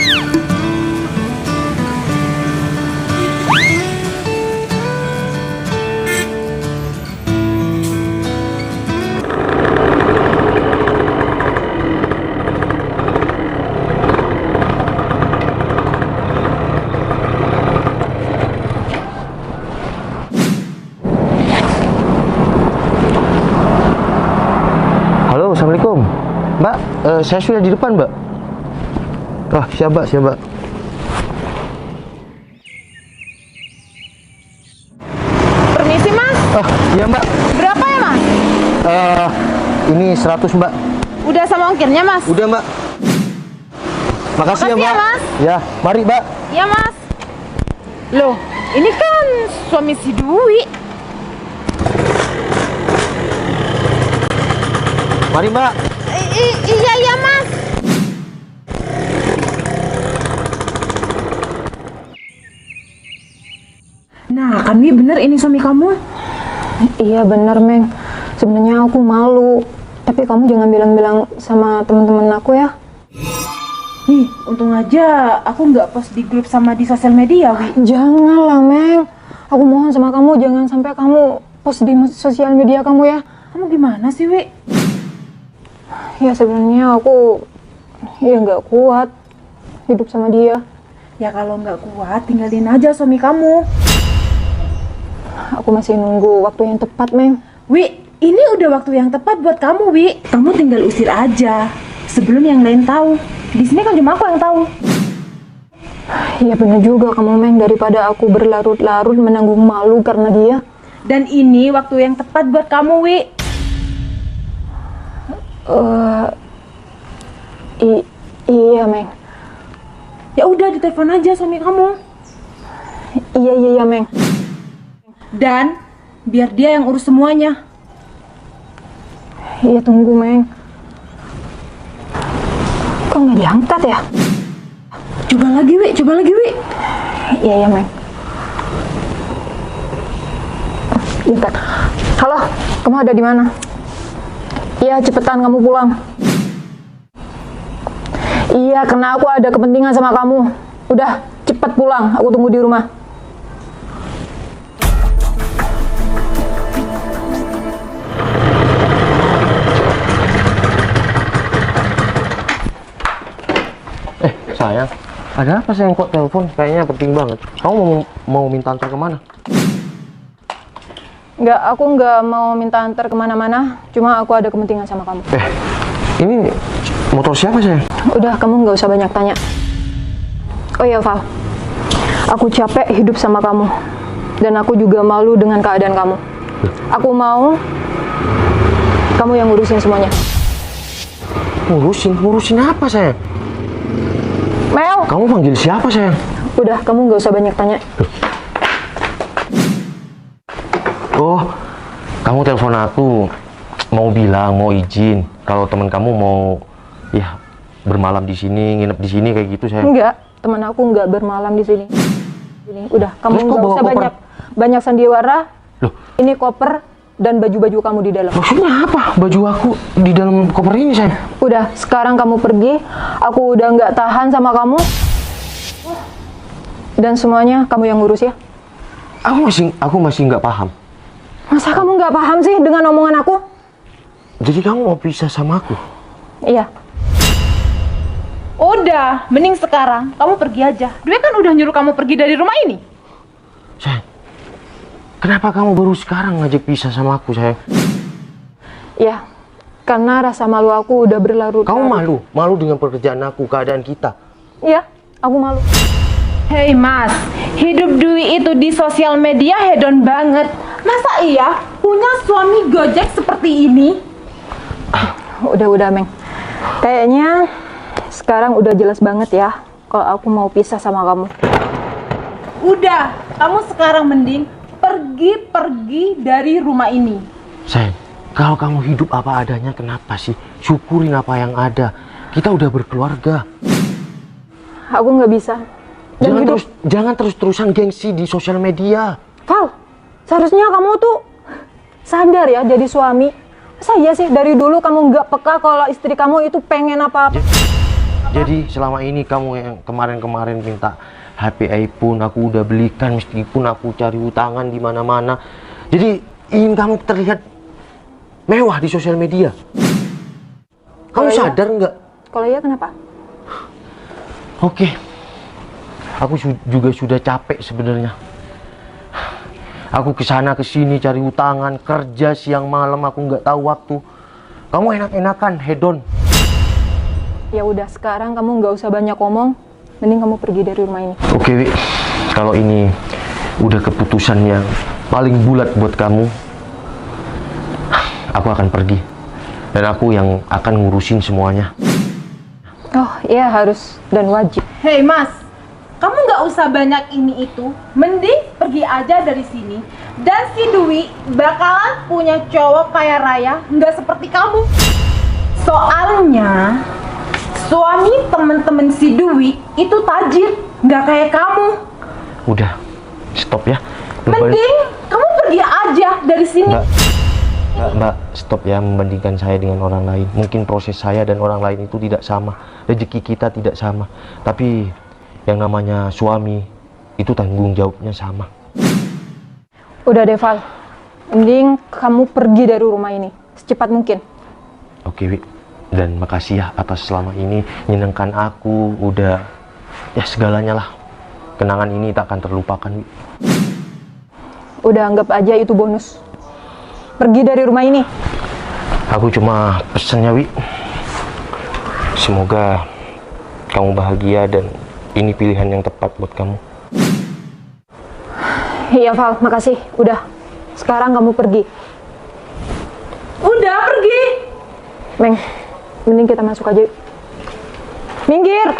Halo, assalamualaikum, Mbak. Saya sudah di depan, Mbak. Oh, siap, Mbak, siap, Mbak. Permisi, Mas. Oh, iya, Mbak. Berapa ya, Mas? Ini 100, Mbak. Udah sama ongkirnya, Mas? Udah, Mbak. Makasih ya, Makasih ya, Mbak. Mas. Ya, mari, Mbak. Iya, Mas. Loh, ini kan suami si Dwi. Mari, Mbak. Iya, iya, Mas. Nah, kan Wi, bener ini suami kamu. Iya bener, Meng. Sebenarnya aku malu, tapi kamu jangan bilang-bilang sama teman-teman aku ya. Nih, untung aja aku nggak post di grup sama di sosial media, Wi. Janganlah, Meng. Aku mohon sama kamu, jangan sampai kamu post di sosial media kamu ya. Kamu gimana sih, Wi? Ya sebenarnya aku ya nggak kuat hidup sama dia. Ya kalau nggak kuat, tinggalin aja suami kamu. Aku masih nunggu waktu yang tepat, Meng. Wi, ini udah waktu yang tepat buat kamu, Wi. Kamu tinggal usir aja sebelum yang lain tahu. Di sini kan cuma aku yang tahu. Iya bener juga kamu, Meng. Daripada aku berlarut-larut menanggung malu karena dia. Dan ini waktu yang tepat buat kamu, Wi. Iya, Meng. Ya udah, ditelepon aja suami kamu. Iya, Meng. Dan biar dia yang urus semuanya. Iya, tunggu, Meng. Kok nggak diangkat ya? Coba lagi, Wi. Coba lagi, Wi. Iya, Meng. Iya kan. Halo, kamu ada di mana? Iya, cepetan kamu pulang. Iya, karena aku ada kepentingan sama kamu. Udah, cepet pulang. Aku tunggu di rumah. Sayang, ada apa sayang kok telepon? Kayaknya penting banget. Kamu mau minta antar kemana? Nggak, aku nggak mau minta antar kemana-mana. Cuma aku ada kepentingan sama kamu. Ini motor siapa sayang? Udah, kamu nggak usah banyak tanya. Oh iya, Val. Aku capek hidup sama kamu. Dan aku juga malu dengan keadaan kamu. Aku mau kamu yang ngurusin semuanya. Ngurusin apa sayang? Mel! Kamu panggil siapa sayang? Udah, kamu nggak usah banyak tanya. Oh, kamu telepon aku. Mau bilang, mau izin. Kalau teman kamu mau, ya bermalam di sini, nginep di sini kayak gitu sayang. Enggak, teman aku nggak bermalam di sini. Udah, kamu Terus kok nggak bawa usah koper? banyak sandiwara. Loh, Ini koper dan baju-baju kamu di dalam. maksudnya apa? Baju aku di dalam koper ini sayang? Udah, sekarang kamu pergi. Aku udah nggak tahan sama kamu. Dan semuanya kamu yang ngurus ya. Aku masih nggak paham. Masa kamu nggak paham sih dengan omongan aku? Jadi kamu mau pisah sama aku? Iya. Udah, mending sekarang kamu pergi aja. Dwi kan udah nyuruh kamu pergi dari rumah ini. Sayang, kenapa kamu baru sekarang ngajak pisah sama aku sayang? Iya, karena rasa malu aku udah berlarut. Kamu malu dengan pekerjaan aku, keadaan kita. Iya, aku malu. Hei Mas, hidup Dwi itu di sosial media hedon banget. Masa iya punya suami gojek seperti ini? Udah, Meng. Kayaknya sekarang udah jelas banget ya kalau aku mau pisah sama kamu. Udah, kamu sekarang mending pergi dari rumah ini. Sayang, kalau kamu hidup apa adanya, kenapa sih? Syukurin apa yang ada. Kita udah berkeluarga. Aku nggak bisa. Jangan terus-terusan gengsi di sosial media. Val, seharusnya kamu tuh sadar ya jadi suami. Masa iya sih dari dulu kamu nggak peka kalau istri kamu itu pengen apa-apa? Jadi selama ini kamu yang kemarin-kemarin minta HP iPhone, aku udah belikan meskipun aku cari utangan di mana-mana. Jadi ingin kamu terlihat mewah di sosial media. Kamu sadar nggak? Kalau iya kenapa? Oke, aku juga sudah capek sebenarnya. Aku kesana kesini cari utangan, kerja siang malam, aku nggak tahu waktu. Kamu enak-enakan, hedon. Ya udah, sekarang kamu nggak usah banyak ngomong. Mending kamu pergi dari rumah ini. Oke, Wi. Kalau ini udah keputusan yang paling bulat buat kamu, aku akan pergi. Dan aku yang akan ngurusin semuanya. Oh iya, harus dan wajib. Hei Mas, kamu nggak usah banyak ini itu, mending pergi aja dari sini. Dan si Dwi bakalan punya cowok kaya raya, nggak seperti kamu. Soalnya suami temen-temen si Dwi itu tajir, nggak kayak kamu. Udah, stop ya. Mending kamu pergi aja dari sini. Mbak, stop ya membandingkan saya dengan orang lain. Mungkin proses saya dan orang lain itu tidak sama. Rezeki kita tidak sama. Tapi yang namanya suami itu tanggung jawabnya sama. Udah deh, Val. Mending kamu pergi dari rumah ini secepat mungkin. Oke, Wi. Dan makasih ya atas selama ini menyenangkan aku. Udah ya segalanya lah. Kenangan ini tak akan terlupakan, Wi. Udah, anggap aja itu bonus. Pergi dari rumah ini. Aku cuma pesennya, Wi. Semoga kamu bahagia dan ini pilihan yang tepat buat kamu. Iya, Val, makasih. Udah, sekarang kamu pergi. Udah pergi. Meng, mending kita masuk aja. Minggir!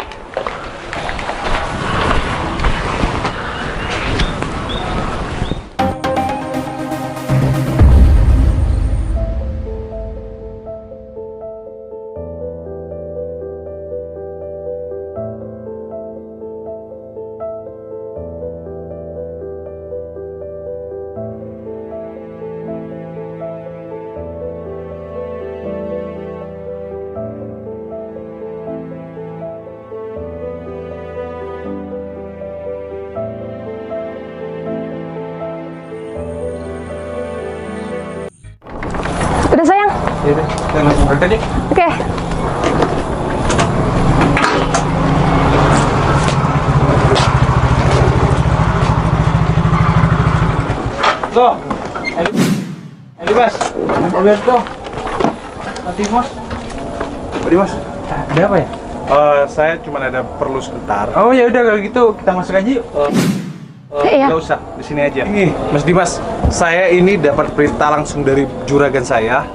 Udah sayang? Ya udah, kita langsung berangkat ya. Oke. Tuh, Eli Mas, Alberto, Mas. Pak Dimas, Ada apa ya? saya cuma ada perlu sebentar. Oh ya udah kalau gitu kita masuk aja yuk. Iya. Nggak usah, di sini aja. Ini, Mas Dimas, saya ini dapat perintah langsung dari juragan saya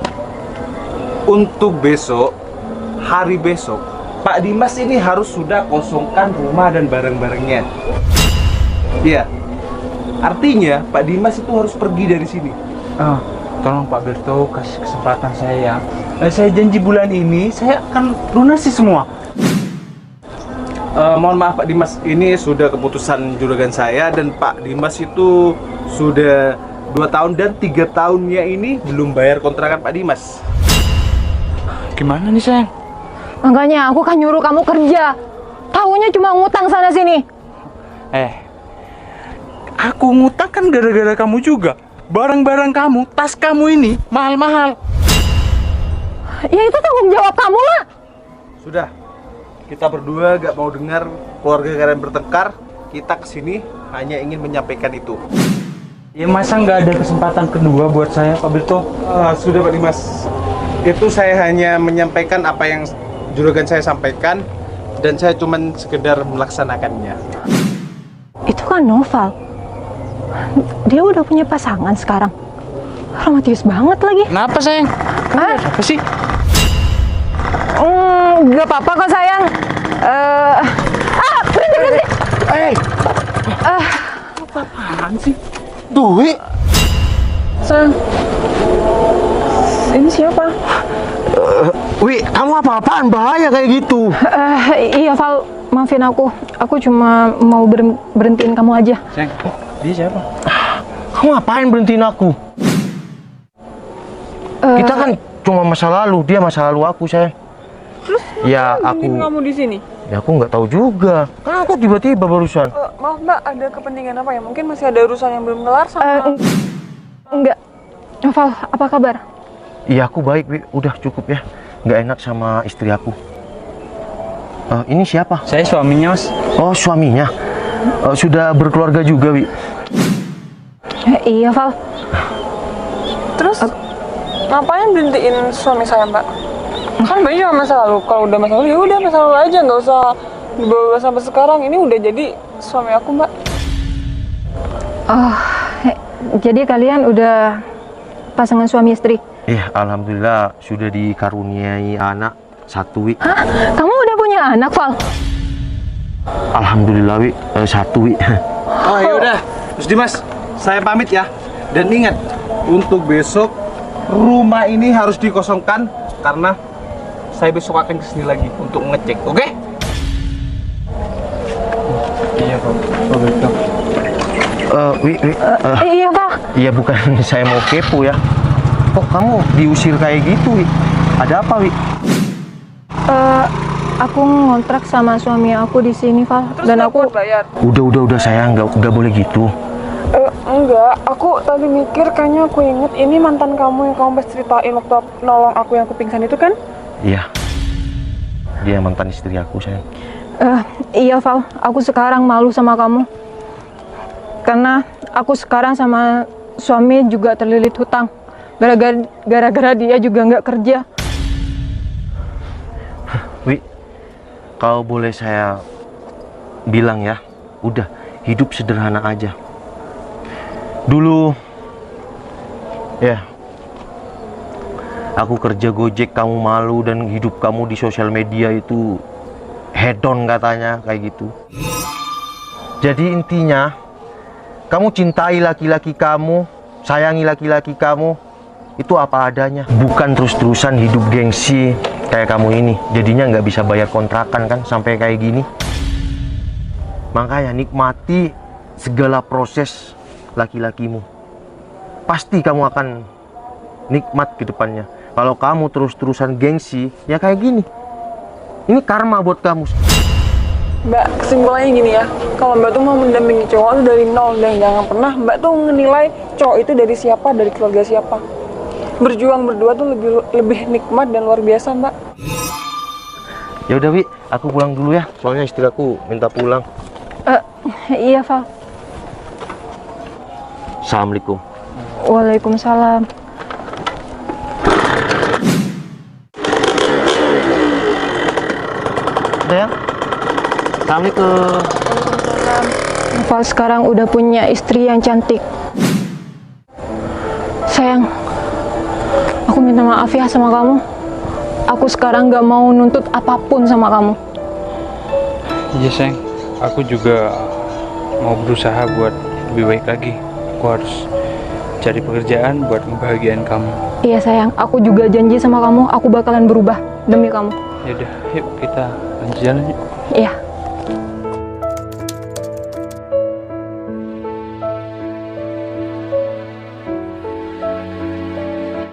untuk besok, hari besok, Pak Dimas ini harus sudah kosongkan rumah dan barang-barangnya. Iya. Artinya Pak Dimas itu harus pergi dari sini. Oh, tolong Pak Berto kasih kesempatan saya ya. Saya janji bulan ini saya akan lunasi semua. Mohon maaf Pak Dimas, ini sudah keputusan juragan saya dan Pak Dimas itu sudah 2 tahun dan 3 tahunnya ini belum bayar kontrakan Pak Dimas. Gimana nih sayang? Makanya aku kan nyuruh kamu kerja. Taunya cuma ngutang sana sini. Aku ngutang kan gara-gara kamu juga. Barang-barang kamu, tas kamu ini mahal-mahal. Ya itu tanggung jawab kamu lah. Sudah, kita berdua gak mau dengar keluarga kalian bertengkar. Kita kesini hanya ingin menyampaikan itu. Ya masa nggak ada kesempatan kedua buat saya Pak Berto? Sudah Pak Dimas, itu saya hanya menyampaikan apa yang juragan saya sampaikan dan saya cuman sekedar melaksanakannya. Itu kan Noval. Dia udah punya pasangan sekarang. Romantis banget lagi. Kenapa sayang? Hah? Apa sih? Gak apa-apa kok sayang. Berhenti. Apaan sih? Dwi, Sayang. Ini siapa? Wi, kamu apa-apaan? Bahaya kayak gitu. Iya Val, maafin aku. Aku cuma mau berhentiin kamu aja. Sayang, dia siapa? Kamu ngapain berhentiin aku? Kita kan cuma masa lalu, dia masa lalu aku, sayang. Terus Ya Bimbing aku, kamu di sini. ya aku nggak tahu juga. Kan aku tiba-tiba barusan. Maaf Mbak, ada kepentingan apa ya? Mungkin masih ada urusan yang belum kelar sama. Enggak. Val, apa kabar? Iya aku baik, Wi. Udah cukup ya. Nggak enak sama istri aku. Ini siapa? Saya suaminya, Mas. Oh suaminya. Sudah berkeluarga juga, Wi. Iya, Val. Terus ngapain berhentiin suami saya Mbak? Kan Mbak cuma masa lalu. Kalau udah masa lalu ya udah masa lalu aja, nggak usah dibawa sampai sekarang. Ini udah jadi suami aku Mbak. Oh, jadi kalian udah pasangan suami istri? Iya, alhamdulillah sudah dikaruniai anak satu, Wi. Hah? Kamu udah punya anak, Val? Alhamdulillah, Wi. Satu, Wi. Oh ya udah, Mas Dimas, saya pamit ya. Dan ingat, untuk besok rumah ini harus dikosongkan karena saya besok akan kesini lagi untuk ngecek, oke? Iya, Pak. Pak Belto. Wi, Iya, Val. iya bukan saya mau kepo ya. Kok kamu diusir kayak gitu, Wi? Ada apa, Wi? Aku ngontrak sama suami aku di sini, Val. Terus Dan nggak aku kuat bayar. Udah sayang, nggak boleh gitu. Enggak, aku tadi mikir kayaknya aku inget ini mantan kamu yang kamu pas ceritain waktu nolong aku yang aku pingsan itu kan? Iya. Dia mantan istri aku, sayang. Iya, Val. Aku sekarang malu sama kamu. Karena aku sekarang sama suami juga terlilit hutang. Gara-gara dia juga nggak kerja. Wi, kalau boleh saya bilang ya, udah hidup sederhana aja. Dulu, ya, aku kerja Gojek, kamu malu dan hidup kamu di sosial media itu hedon katanya, kayak gitu. Jadi intinya, kamu cintai laki-laki kamu, sayangi laki-laki kamu, itu apa adanya. Bukan terus-terusan hidup gengsi kayak kamu ini. Jadinya nggak bisa bayar kontrakan kan, sampai kayak gini. Makanya nikmati segala proses laki-lakimu. Pasti kamu akan nikmat ke depannya. Kalau kamu terus-terusan gengsi, ya kayak gini. Ini karma buat kamu. Mbak, kesimpulannya gini ya, kalau Mbak tuh mau mendampingi cowok tuh dari nol dan jangan pernah Mbak tuh menilai cowok itu dari siapa, dari keluarga siapa. Berjuang berdua tuh lebih nikmat dan luar biasa Mbak. Ya udah, Wi, aku pulang dulu ya. Soalnya istri aku minta pulang. Iya, Val. Assalamualaikum. Waalaikumsalam. Udah ya? Assalamualaikum. Val sekarang udah punya istri yang cantik. Sayang, aku minta maaf ya sama kamu. Aku sekarang gak mau nuntut apapun sama kamu. Iya, sayang. Aku juga mau berusaha buat lebih baik lagi. Aku harus cari pekerjaan buat ngebahagiain kamu. Iya sayang, aku juga janji sama kamu, aku bakalan berubah demi kamu. Yaudah, yuk kita lanjut jalan yuk. Iya.